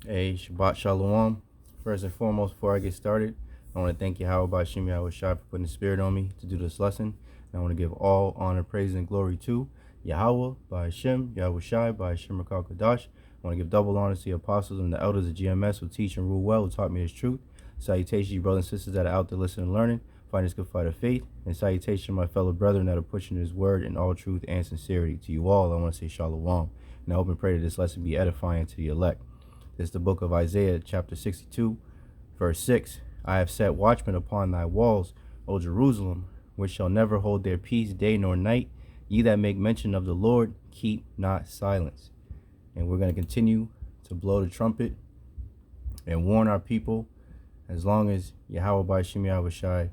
Hey, Shabbat Shalom. First and foremost, before I get started, I want to thank Yahawah, Bahasham, Yahawashi for putting the spirit on me to do this lesson. And I want to give all honor, praise, and glory to Yahawah, Bahasham, Yahawashi, Bahasham, Kadash. I want to give double honor to the apostles and the elders of GMS who teach and rule well, who taught me his truth. Salutations, you brothers and sisters that are out there listening and learning, fighting this good fight of faith. And salutation, my fellow brethren that are pushing his word in all truth and sincerity. To you all, I want to say Shalom. And I hope and pray that this lesson be edifying to the elect. This is the book of Isaiah, chapter 62, verse 6. I have set watchmen upon thy walls, O Jerusalem, which shall never hold their peace day nor night. Ye that make mention of the Lord, keep not silence. And we're going to continue to blow the trumpet and warn our people as long as Yahawah Bahasham Yahawashi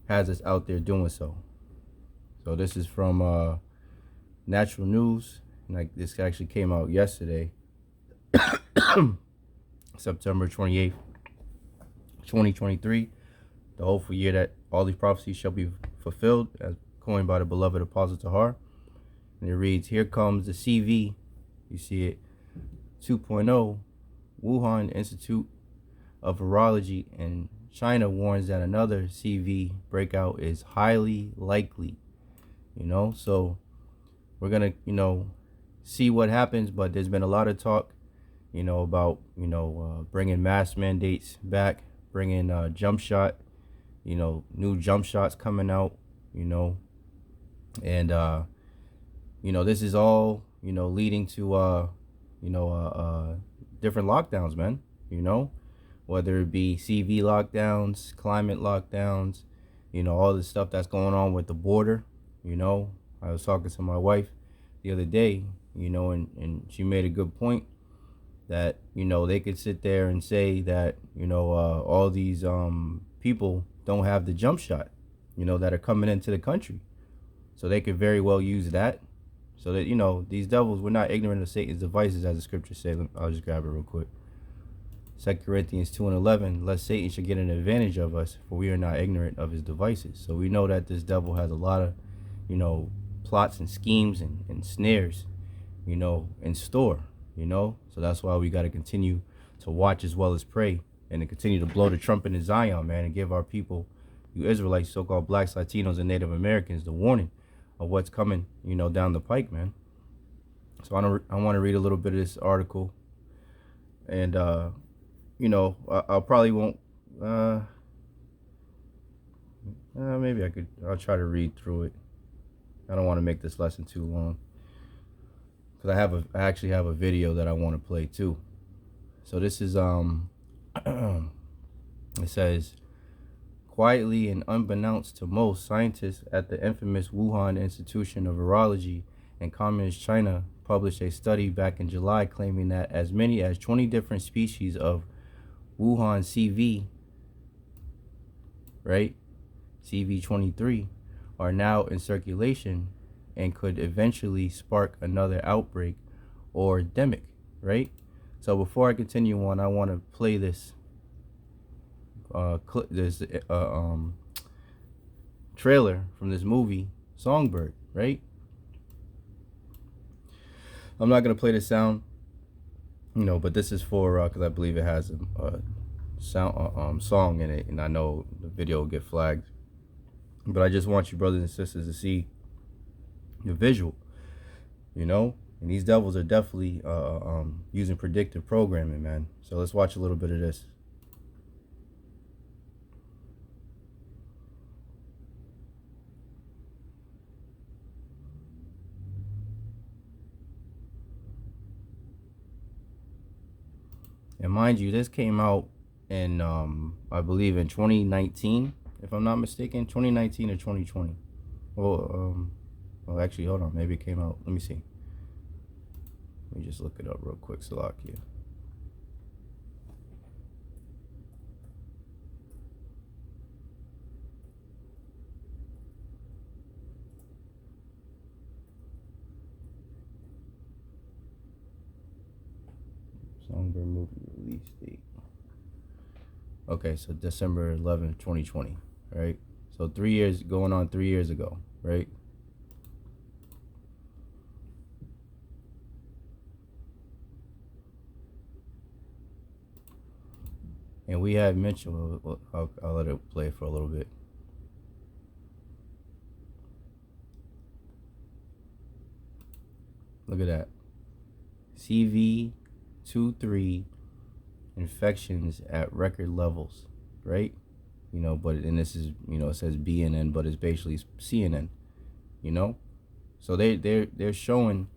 has us out there doing so. So this is from Natural News. And this actually came out yesterday. September 28th, 2023, the hopeful year that all these prophecies shall be fulfilled, as coined by the beloved Apostle Tahar. And it reads, here comes the CV, you see it, 2.0, Wuhan Institute of Virology in China warns that another CV breakout is highly likely, so we're going to, see what happens, but there's been a lot of talk about, bringing mask mandates back, bringing jump shot, new jump shots coming out, and, this is all, leading to, different lockdowns, man, whether it be CV lockdowns, climate lockdowns, all the stuff that's going on with the border, I was talking to my wife the other day, and she made a good point that they could sit there and say that all these people don't have the jump shot that are coming into the country, so they could very well use that, so that these devils, we're not ignorant of Satan's devices, as the scriptures say. I'll just grab it real quick. 2 Corinthians 2:11, lest Satan should get an advantage of us, for we are not ignorant of his devices. So we know that this devil has a lot of plots and schemes and snares in store. So that's why we got to continue to watch as well as pray, and to continue to blow the trumpet in Zion, man, and give our people, you Israelites, so-called blacks, Latinos, and Native Americans, the warning of what's coming, down the pike, man. So I want to read a little bit of this article, and I probably won't. Maybe I'll try to read through it. I don't want to make this lesson too long, because I actually have a video that I want to play too. So this is it says, quietly and unbeknownst to most, scientists at the infamous Wuhan Institution of Virology in Communist China published a study back in July claiming that as many as 20 different species of Wuhan CV-23 are now in circulation and could eventually spark another outbreak or endemic, right? So before I continue on, I want to play this trailer from this movie Songbird, right? I'm not gonna play the sound, but this is for because I believe it has a sound song in it, and I know the video will get flagged. But I just want you brothers and sisters to see the visual, and these devils are definitely using predictive programming, man. So let's watch a little bit of this. And mind you, this came out in I believe in 2019, if I'm not mistaken, 2019 or 2020. Well, actually, hold on, maybe it came out. Let me see. Let me just look it up real quick, Salakia. Songbird movie release date. Okay, so December 11th, 2020, right? So 3 years, going on 3 years ago, right? And we had mentioned, I'll let it play for a little bit. Look at that. CV-23 infections at record levels, right? But and this is, it says BNN, but it's basically CNN, you know? So they're showing,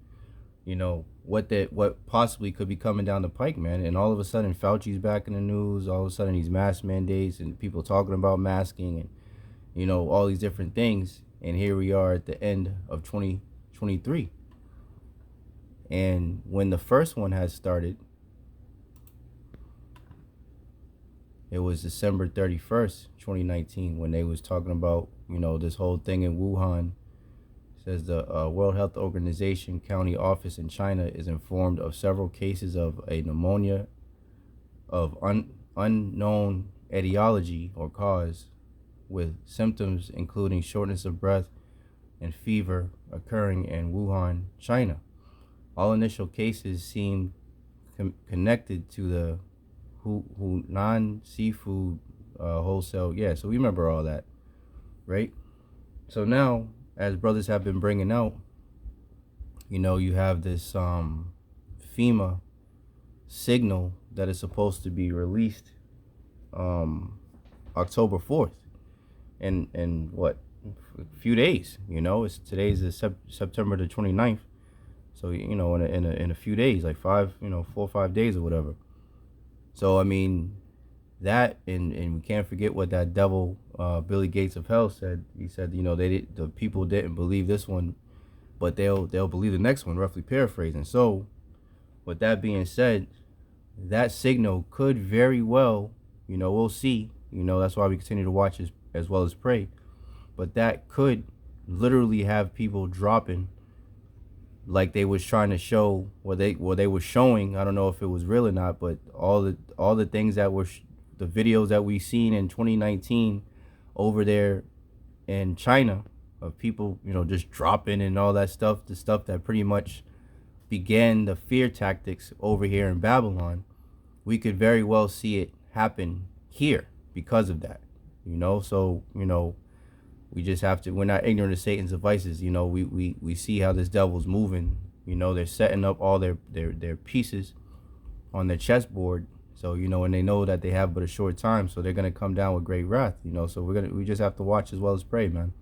what possibly could be coming down the pike, man. And all of a sudden Fauci's back in the news, all of a sudden these mask mandates and people talking about masking and all these different things. And here we are at the end of 2023. And when the first one had started, it was December 31st, 2019, when they was talking about, this whole thing in Wuhan. It says the World Health Organization county office in China is informed of several cases of a pneumonia of unknown etiology or cause, with symptoms including shortness of breath and fever occurring in Wuhan, China. All initial cases seem connected to the Hunan seafood wholesale. Yeah, so we remember all that, right? So now, as brothers have been bringing out, you have this FEMA signal that is supposed to be released October 4th, and what, a few days. It's today's September the 29th. So in a few days, like 4 or 5 days or whatever. So I mean, that and we can't forget what that devil Billy Gates of hell said. He said, the people didn't believe this one, but they'll believe the next one. Roughly paraphrasing. So, with that being said, that signal could very well, we'll see. That's why we continue to watch as well as pray. But that could literally have people dropping, like they was trying to show, what they were showing. I don't know if it was real or not, but all the things that were the videos that we seen in 2019 over there in China of people, just dropping and all that stuff, the stuff that pretty much began the fear tactics over here in Babylon. We could very well see it happen here because of that, so we just have to, we're not ignorant of Satan's devices. We see how this devil's moving. They're setting up all their pieces on their chessboard. So, and they know that they have but a short time, so they're gonna come down with great wrath, so we just have to watch as well as pray, man.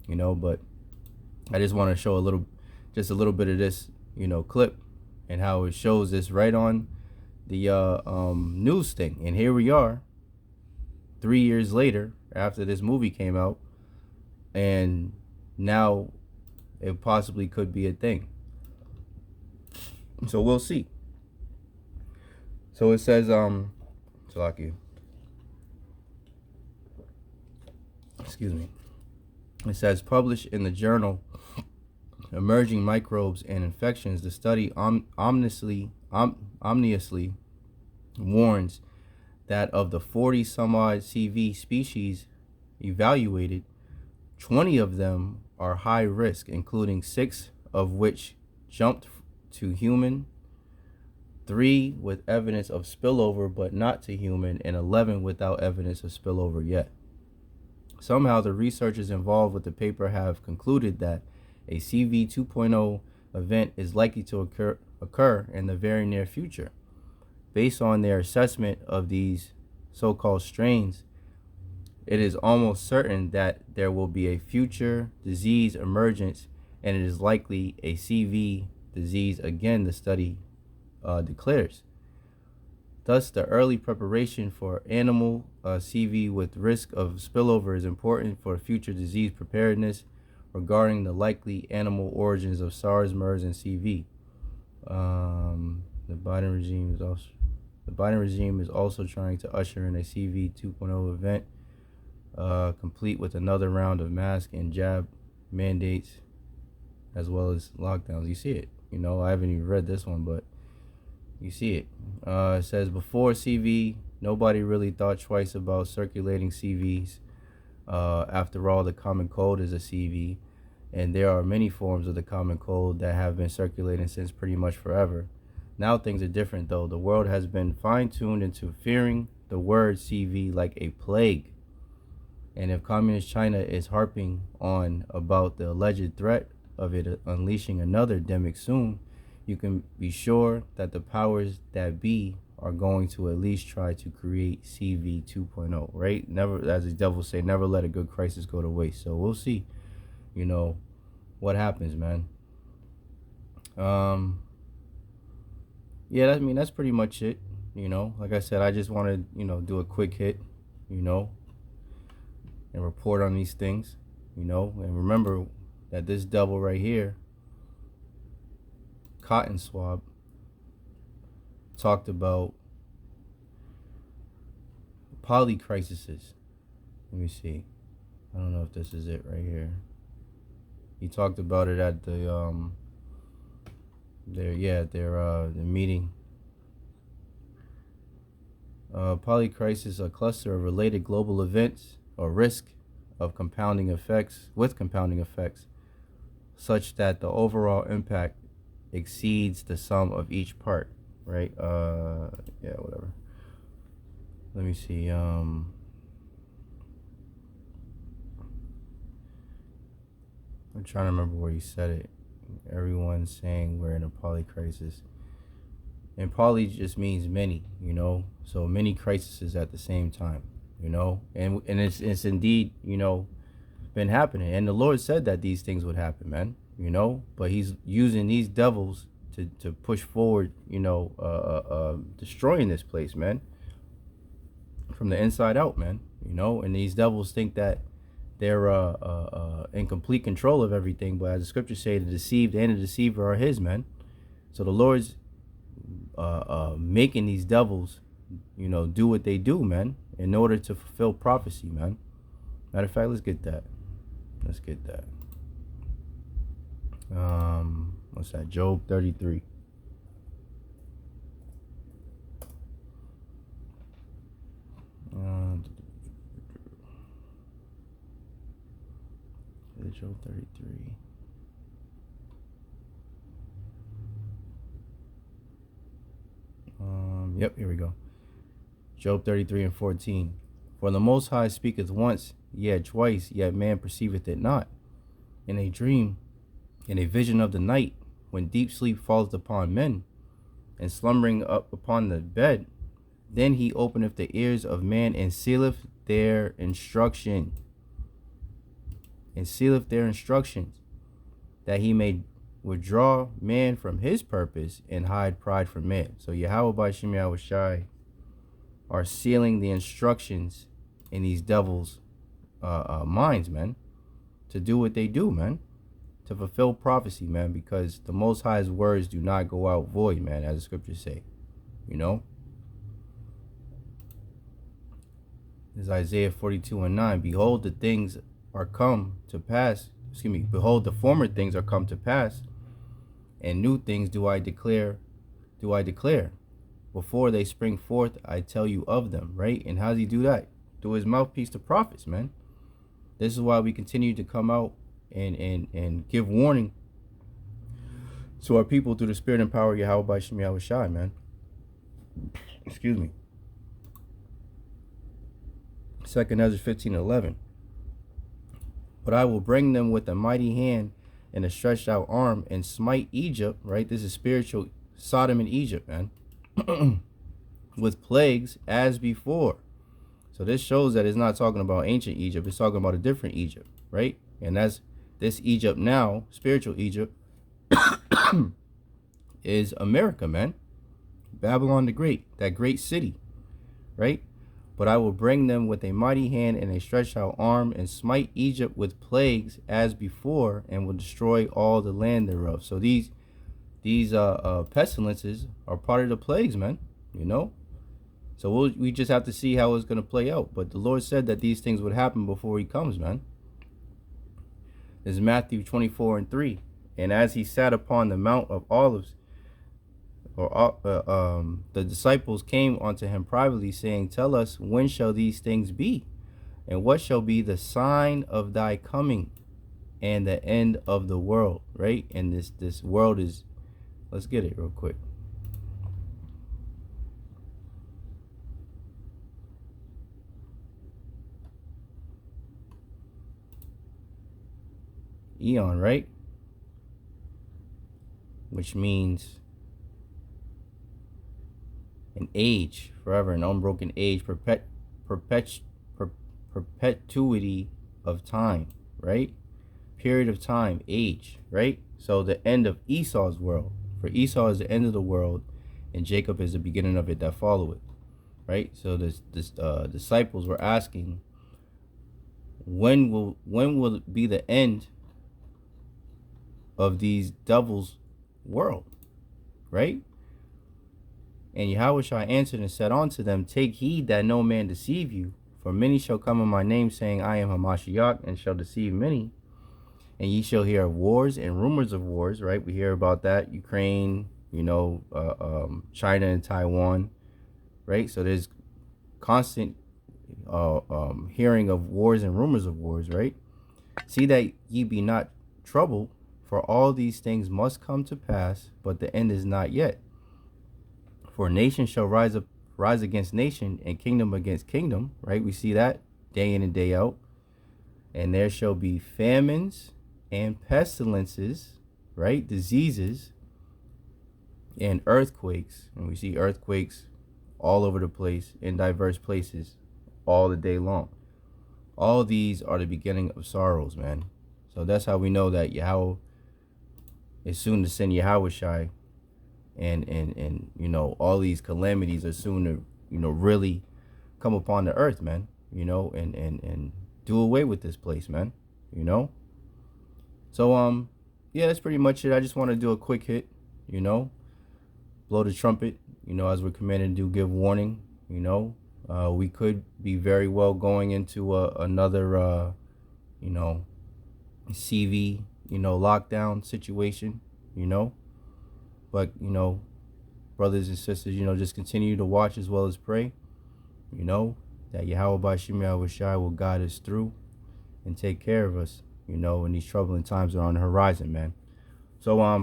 But I just want to show a little bit of this, clip, and how it shows this right on the news thing. And here we are 3 years later after this movie came out, and now it possibly could be a thing. So we'll see. So it says, Salaki. Excuse me. It says, published in the journal Emerging Microbes and Infections, the study ominously warns that of the 40 some odd CV species evaluated, 20 of them are high risk, including 6 of which jumped to human, 3 with evidence of spillover but not to human, and 11 without evidence of spillover yet. Somehow the researchers involved with the paper have concluded that a CV 2.0 event is likely to occur in the very near future. Based on their assessment of these so-called strains, it is almost certain that there will be a future disease emergence, and it is likely a CV disease again, the study declares. Thus, the early preparation for animal CV with risk of spillover is important for future disease preparedness regarding the likely animal origins of SARS, MERS, and CV. The Biden regime is also trying to usher in a CV 2.0 event, complete with another round of mask and jab mandates, as well as lockdowns. You see it. I haven't even read this one, but you see it. It says, before CV, nobody really thought twice about circulating CVs. After all, the common cold is a CV, and there are many forms of the common cold that have been circulating since pretty much forever. Now things are different, though. The world has been fine-tuned into fearing the word CV like a plague. And if Communist China is harping on about the alleged threat of it unleashing another demic soon, you can be sure that the powers that be are going to at least try to create CV 2.0, right? Never, as the devil say, never let a good crisis go to waste. So we'll see, what happens, man. Yeah, that's pretty much it. Like I said, I just want to, do a quick hit, and report on these things, and remember that this devil right here, Cotton Swab, talked about polycrises. Let me see. I don't know if this is it right here. He talked about it at the the meeting. Polycrisis, a cluster of related global events or risk of compounding effects such that the overall impact exceeds the sum of each part, right? Whatever. Let me see. I'm trying to remember where he said it. Everyone's saying we're in a polycrisis. And poly just means many, so many crises at the same time, and it's indeed, been happening. And the Lord said that these things would happen, man, but he's using these devils to push forward, destroying this place, man, from the inside out, man, and these devils think that they're in complete control of everything, but as the scriptures say, the deceived and the deceiver are his, man. So the Lord's making these devils, do what they do, man, in order to fulfill prophecy, man. Matter of fact, let's get that. What's that? Job 33. Job 33. Yep, here we go. Job 33 and 14. For the Most High speaketh once, yet twice, yet man perceiveth it not. In a dream, in a vision of the night, when deep sleep falleth upon men, and slumbering up upon the bed, then he openeth the ears of man and sealeth their instruction. That he may withdraw man from his purpose and hide pride from man. So Yahawah, Bahasham, Yahawashi are sealing the instructions in these devils' minds, man, to do what they do, man, to fulfill prophecy, man, because the Most High's words do not go out void, man, as the scriptures say, This is Isaiah 42 and 9. Behold, the things are come to pass. Behold, the former things are come to pass, and new things do I declare. Before they spring forth, I tell you of them, right? And how does he do that? Through his mouthpiece to prophets, man. This is why we continue to come out and give warning to our people through the spirit and power of Yahawah, Bahasham, Yahawashi, man. Excuse me. 2nd Ezra 15:11. But I will bring them with a mighty hand and a stretched out arm and smite Egypt, right? This is spiritual Sodom and Egypt, man. With plagues as before. So this shows that it's not talking about ancient Egypt. It's talking about a different Egypt, right? And that's this Egypt now, spiritual Egypt, is America, man. Babylon the Great, that great city, right? But I will bring them with a mighty hand and a stretched out arm and smite Egypt with plagues as before, and will destroy all the land thereof. So these pestilences are part of the plagues, man, So we just have to see how it's going to play out. But the Lord said that these things would happen before he comes, man. This is Matthew 24 and 3. And as he sat upon the Mount of Olives, the disciples came unto him privately, saying, Tell us, when shall these things be? And what shall be the sign of thy coming and the end of the world, right? And this world is, let's get it real quick. eon, right? Which means an age, forever, an unbroken age, perpet, perpetuity of time, right? Period of time, age, right? So the end of Esau's world. For Esau is the end of the world, and Jacob is the beginning of it that follow it, right? So this disciples were asking, when will it be the end of these devils' world, right? And Yahawashi answered and said unto them, take heed that no man deceive you, for many shall come in my name, saying, I am Hamashiach, and shall deceive many. And ye shall hear of wars and rumors of wars, right? We hear about that, Ukraine, China and Taiwan, right? So there's constant hearing of wars and rumors of wars, right? See that ye be not troubled, for all these things must come to pass, but the end is not yet. For nation shall rise against nation, and kingdom against kingdom, right? We see that day in and day out. And there shall be famines and pestilences, right? Diseases and earthquakes. And we see earthquakes all over the place, in diverse places, all the day long. All these are the beginning of sorrows, man. So that's how we know that Yahweh is soon to send Yahawashi, and all these calamities are soon to really come upon the earth, man. And do away with this place, man. So yeah, that's pretty much it. I just want to do a quick hit, blow the trumpet, as we're commanded to do, give warning. We could be very well going into another CV lockdown situation, but brothers and sisters, just continue to watch as well as pray, that Yahawah Bahasham Yahawashi will guide us through and take care of us, in these troubling times that are on the horizon, man. So I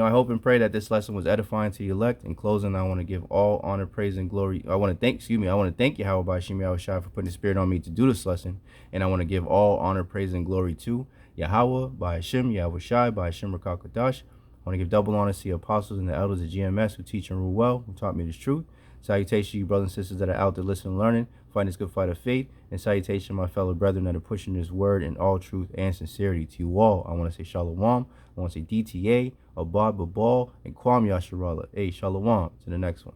hope and pray that this lesson was edifying to the elect. In closing, I want to give all honor, praise, and glory. I want to thank Yahawah Bahasham Yahawashi for putting the spirit on me to do this lesson. And I want to give all honor, praise, and glory to Yahawah Bahasham Yahawashi Bahasham Rakakadash. I want to give double honor to the apostles and the elders of GMS who teach and rule well, who taught me this truth. Salutation to you brothers and sisters that are out there listening and learning, fighting this good fight of faith. And salutation to my fellow brethren that are pushing this word in all truth and sincerity. To you all, I want to say shalom. I want to say DTA, Abad Babal, and Kwam Yasharallah. Hey, shalom. To the next one.